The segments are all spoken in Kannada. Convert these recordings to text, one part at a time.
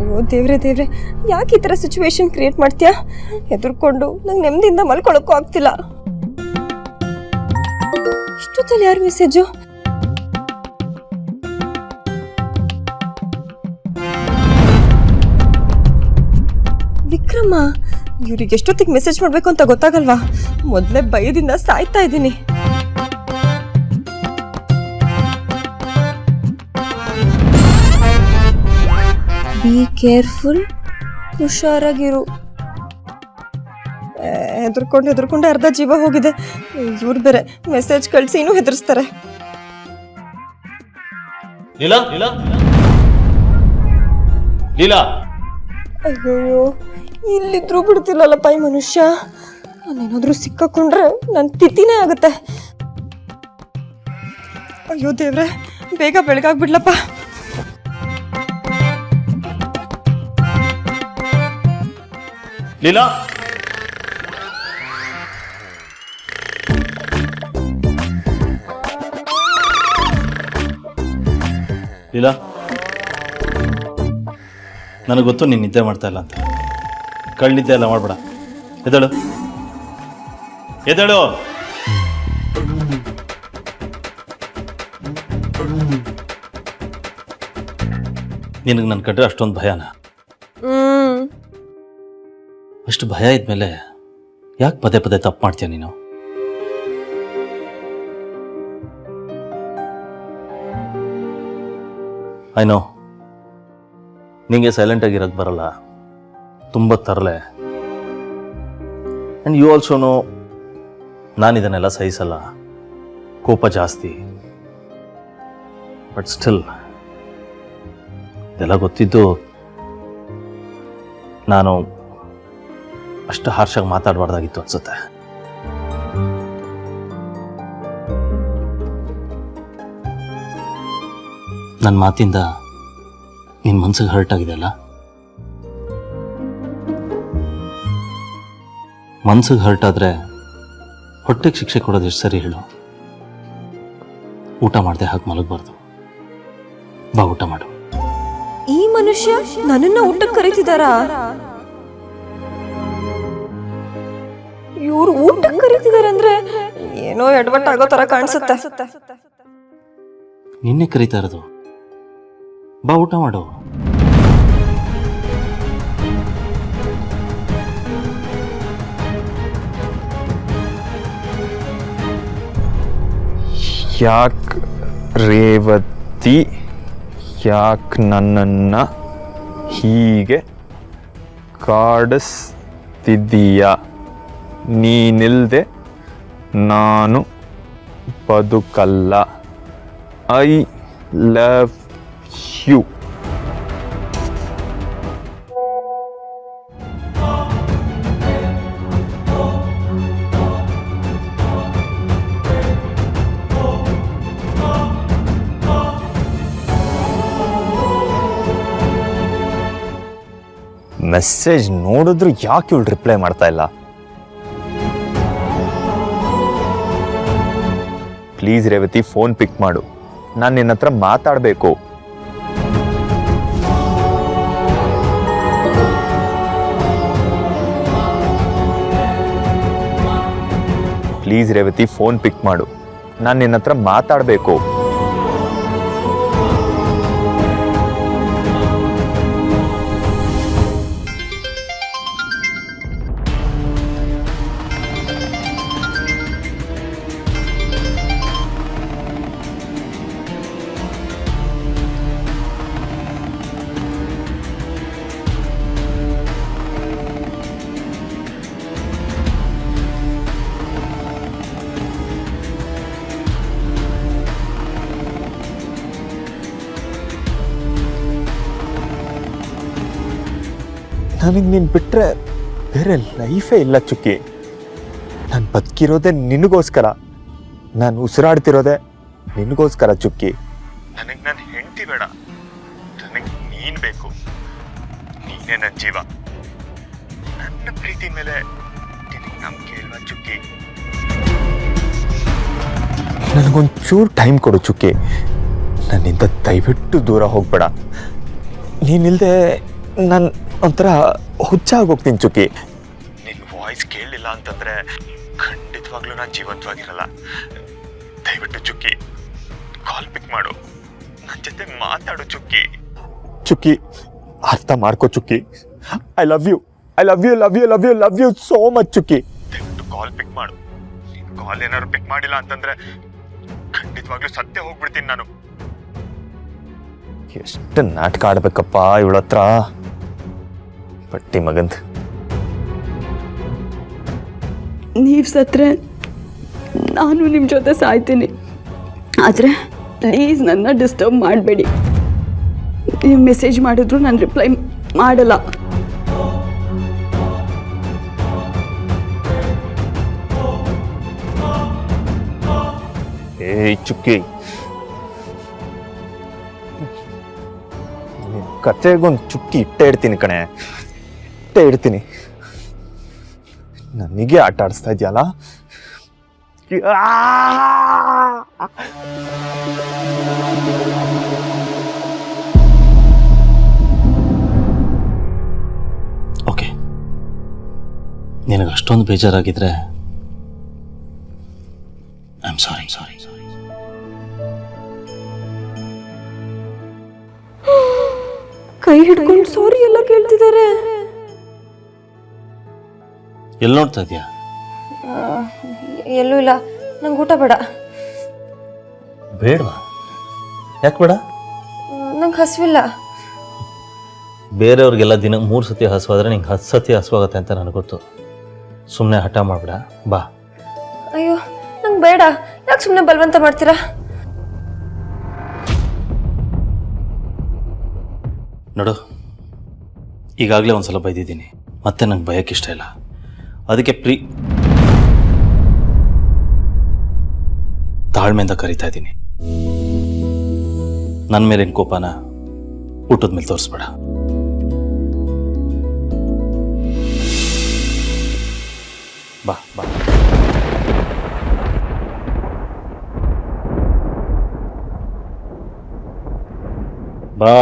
ಅಯ್ಯೋ ದೇವ್ರೆ ದೇವ್ರೆ, ಯಾಕೆ ಈ ಥರ ಸಿಚುವೇಶನ್ ಕ್ರಿಯೇಟ್ ಮಾಡ್ತೀಯಾ? ಹೆದರ್ಕೊಂಡು ನಂಗೆ ನೆಮ್ಮದಿಯಿಂದ ಮಲ್ಕೊಳ್ಳೋಕ್ಕೂ ಆಗ್ತಿಲ್ಲ. ಇಷ್ಟೊತ್ತಲ್ಲಿ ಯಾರು ಮೆಸೇಜು? ವಿಕ್ರಮ, ಇವ್ರಿಗೆ ಎಷ್ಟೊತ್ತಿಗೆ ಮೆಸೇಜ್ ಮಾಡಬೇಕು ಅಂತ ಗೊತ್ತಾಗಲ್ವಾ? ಮೊದಲೇ ಭಯದಿಂದ ಸಾಯ್ತಾ ಇದ್ದೀನಿ. ಬಿ ಕೇರ್ಫುಲ್, ಹುಷಾರಾಗಿರು. ಹೆದರ್ಕೊಂಡು ಅರ್ಧ ಜೀವ ಹೋಗಿದೆ. ಇವ್ರು ಬೇರೆ ಮೆಸೇಜ್ ಕಳಿಸಿ ಇನ್ನೂ ಹೆದರ್ಸ್ತಾರೆ. ಅಯ್ಯೋ, ಇಲ್ಲಿದ್ರೂ ಬಿಡ್ತಿಲ್ಲಲ್ಲಪ್ಪ ಈ ಮನುಷ್ಯ. ನಾನೇನಾದ್ರೂ ಸಿಕ್ಕಾಕೊಂಡ್ರೆ ನನ್ನ ತಿಥಿನೇ ಆಗುತ್ತೆ. ಅಯ್ಯೋ ದೇವ್ರೆ, ಬೇಗ ಬೆಳಗಾಗ್ಬಿಡ್ಲಪ್ಪ. ಲೀಲಾ, ಲೀಲಾ, ನನಗೆ ಗೊತ್ತು ನೀನು ನಿದ್ದೆ ಮಾಡ್ತಾ ಇಲ್ಲ ಅಂತ. ಕಳ್ಳಿದ್ದೆ ಎಲ್ಲ ಮಾಡಬೇಡ. ಎದ್ದೇಳು ಎದ್ದೇಳು. ನಿನಗೆ ನನ್ನ ಕಟ್ರೆ ಅಷ್ಟೊಂದು ಭಯನಾ? ಅಷ್ಟು ಭಯ ಇದ್ಮೇಲೆ ಯಾಕೆ ಪದೇ ಪದೇ ತಪ್ಪು ಮಾಡ್ತೀಯ ನೀನು? ಐನೋ ನಿಂಗೆ ಸೈಲೆಂಟ್ ಆಗಿರೋದು ಬರಲ್ಲ, ತುಂಬ ತರಲೆ. ಆ್ಯಂಡ್ ಯು ಆಲ್ಸೋ ನೋ ನಾನು ಇದನ್ನೆಲ್ಲ ಸಹಿಸಲ್ಲ, ಕೋಪ ಜಾಸ್ತಿ. ಬಟ್ ಸ್ಟಿಲ್ ಇದೆಲ್ಲ ಗೊತ್ತಿದ್ದು ನಾನು ಅಷ್ಟು ಹಾರ್ಷಾಗಿ ಮಾತಾಡಬಾರ್ದಾಗಿತ್ತು ಅನ್ಸುತ್ತೆ. ನನ್ನ ಮಾತಿಂದ ನಿನ್ನ ಮನ್ಸಿಗೆ ಹರ್ಟ್ ಆಗಿದೆ ಅಲ್ಲ? ಮನ್ಸಿಗೆ ಹರ್ಟ್ ಆದರೆ ಹೊಟ್ಟೆಗೆ ಶಿಕ್ಷೆ ಕೊಡೋದು ಎಷ್ಟು ಸರಿ ಹೇಳು? ಊಟ ಮಾಡದೆ ಹಾಗೆ ಮಲಗಬಾರ್ದು. ಬಾ ಊಟ ಮಾಡು. ಈ ಮನುಷ್ಯ ನನ್ನನ್ನ ಊಟಕ್ಕೆ ಕರೀತಿದಾರಾ? ಇವ್ರು ಊಟಕ್ಕೆ ಕರೀತಿದಾರೆ ಅಂದ್ರೆ ಏನೋ ಎಡವಟ್ಟು ಆಗೋ ತರ ಕಾಣಿಸುತ್ತೆ. ನಿನ್ನೆ ಕರೀತಾ ಇರೋದು. ಬಾ ಊಟ ಮಾಡು. ಯಾಕ್ ರೇವತಿ, ಯಾಕ್ ನನ್ನನ್ನ ಹೀಗೆ ಕಾಡಿಸ್ತಿದ್ದೀಯ? ನೀನಿಲ್ದೆ ನಾನು ಬದುಕಲ್ಲ. I love you. ಮೆಸೇಜ್ ನೋಡಿದ್ರು ಯಾಕೆ ಇವಳು ರಿಪ್ಲೈ ಮಾಡ್ತಾ ಇಲ್ಲ? ಪ್ಲೀಸ್ ರೇವತಿ, ಫೋನ್ ಪಿಕ್ ಮಾಡು. ನಾನು ನಿನ್ನ ಹತ್ರ ಮಾತಾಡಬೇಕು. ಪ್ಲೀಸ್ ರೇವತಿ, ಫೋನ್ ಪಿಕ್ ಮಾಡು. ನಾನು ನಿನ್ನ ಹತ್ರ ಮಾತಾಡಬೇಕು. ನನಗೆ ನೀನು ಬಿಟ್ಟರೆ ಬೇರೆ ಲೈಫೇ ಇಲ್ಲ ಚುಕ್ಕಿ. ನಾನು ಬದುಕಿರೋದೇ ನಿನಗೋಸ್ಕರ, ನಾನು ಉಸಿರಾಡ್ತಿರೋದೆ ನಿನಗೋಸ್ಕರ ಚುಕ್ಕಿ. ನನಗೆ ನನ್ನ ಹೆಂಡತಿ ಬೇಡ, ನನಗೆ ನೀನು ಬೇಕು. ನೀನೇ ನನ್ನ ಜೀವ. ನನ್ನ ಪ್ರೀತಿ ಮೇಲೆ ನಿನಗೆ ನಂಬಿಕೆ ಇಲ್ವಾ ಚುಕ್ಕಿ? ನನಗೊಂಚೂರು ಟೈಮ್ ಕೊಡು ಚುಕ್ಕಿ. ನನ್ನಿಂದ ದಯವಿಟ್ಟು ದೂರ ಹೋಗ್ಬೇಡ. ನೀನಿಲ್ಲದೆ ನಾನು ಒಂಥರ ಹುಚ್ಚಾಗೋಗ್ತೀನಿ ಚುಕ್ಕಿ. ನಿನ್ನ ವಾಯ್ಸ್ ಕೇಳಲಿಲ್ಲ ಅಂತಂದರೆ ಖಂಡಿತವಾಗ್ಲೂ ನಾನು ಜೀವಂತವಾಗಿರಲ್ಲ. ದಯವಿಟ್ಟು ಚುಕ್ಕಿ ಕಾಲ್ ಪಿಕ್ ಮಾಡು, ನನ್ನ ಜೊತೆ ಮಾತಾಡು ಚುಕ್ಕಿ. ಚುಕ್ಕಿ ಅರ್ಥ ಮಾಡ್ಕೋ ಚುಕ್ಕಿ. I love you, I love you, love you, love you, love you so much ಚುಕ್ಕಿ. ದಯವಿಟ್ಟು ಕಾಲ್ ಪಿಕ್ ಮಾಡು. ಕಾಲ್ ಏನಾದ್ರು ಪಿಕ್ ಮಾಡಿಲ್ಲ ಅಂತಂದ್ರೆ ಖಂಡಿತವಾಗ್ಲೂ ಸತ್ಯ ಹೋಗ್ಬಿಡ್ತೀನಿ ನಾನು. ಎಷ್ಟು ನಾಟಕ ಆಡ್ಬೇಕಪ್ಪ ಇವಳ ಹತ್ರ, ಪಟ್ಟಿ ಮಗಂದ್. ನೀವು ಸತ್ರೆ ನಾನು ನಿಮ್ಮ ಜೊತೆ ಸಾಯ್ತೀನಿ, ಆದರೆ ಪ್ಲೀಸ್ ನನ್ನ ಡಿಸ್ಟರ್ಬ್ ಮಾಡಬೇಡಿ. ನೀವು ಮೆಸೇಜ್ ಮಾಡಿದ್ರು ನಾನು ರಿಪ್ಲೈ ಮಾಡಲ್ಲ. ಏಯ್ ಚುಕ್ಕಿ, ಕತೆಗೊಂದು ಚುಕ್ಕಿ ಇಟ್ಟೇ ಇಡ್ತೀನಿ ಕಣೆ, ಇಟ್ಟೇ ಇಡ್ತೀನಿ. ನನಗೆ ಆಟ ಆಡಿಸ್ತಾ ಇದೆಯಲ್ಲ. ಓಕೆ, ನಿನಗೆ ಅಷ್ಟೊಂದು ಬೇಜಾರಾಗಿದ್ರೆ ಐ ಆಮ್ ಸಾರಿ. ಕೈ ಹಿಡ್ಕೊಂಡು ಸಾರಿ ಎಲ್ಲ ಕೇಳ್ತಿದ್ದಾರೆ. ಎಲ್ಲಿ ನೋಡ್ತಾ ಇದೀಯಾ? ಎಲ್ಲೂ ಇಲ್ಲ, ನಂಗೆ ಊಟ ಬೇಡ. ಬೇಡವಾ? ಯಾಕೆ ಬೇಡ? ನಂಗೆ ಹಸಿವಿಲ್ಲ. ಬೇರೆಯವ್ರಿಗೆಲ್ಲ ದಿನ 3 ಸತಿ ಹಸುವಾದ್ರೆ ನಿಂಗೆ 10 ಸತಿ ಹಸುವಾಗತ್ತೆ ಅಂತ ನನಗೆ ಗೊತ್ತು. ಸುಮ್ಮನೆ ಹಠ ಮಾಡಬೇಡ, ಬಾ. ಅಯ್ಯೋ ನಂಗೆ ಬೇಡ, ಯಾಕೆ ಸುಮ್ಮನೆ ಬಲವಂತ ಮಾಡ್ತೀರಾ? ನೋಡು, ಈಗಾಗಲೇ ಒಂದ್ಸಲ ಬೈದಿದ್ದೀನಿ, ಮತ್ತೆ ನಂಗೆ ಭಯಕ್ಕೆ ಇಷ್ಟ ಇಲ್ಲ. ಅದಕ್ಕೆ ತಾಳ್ಮೆಯಿಂದ ಕರಿತಾ ಇದ್ದೀನಿ. ನನ್ನ ಮೇಲಿನ ಕೋಪನ ಊಟದ ಮೇಲೆ ತೋರಿಸ್ಬೇಡ. ಬಾ ಬಾ. ಬಾ.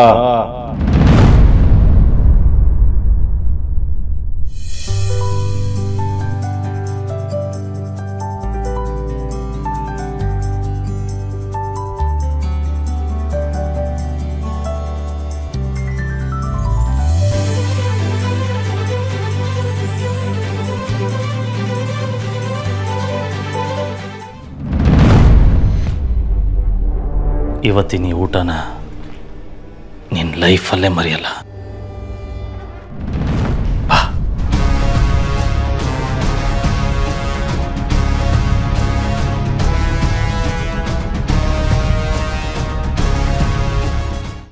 ಇವತ್ತಿನ ಈ ಊಟನ ನಿನ್ನ ಲೈಫಲ್ಲೇ ಮರೆಯಲ್ಲ.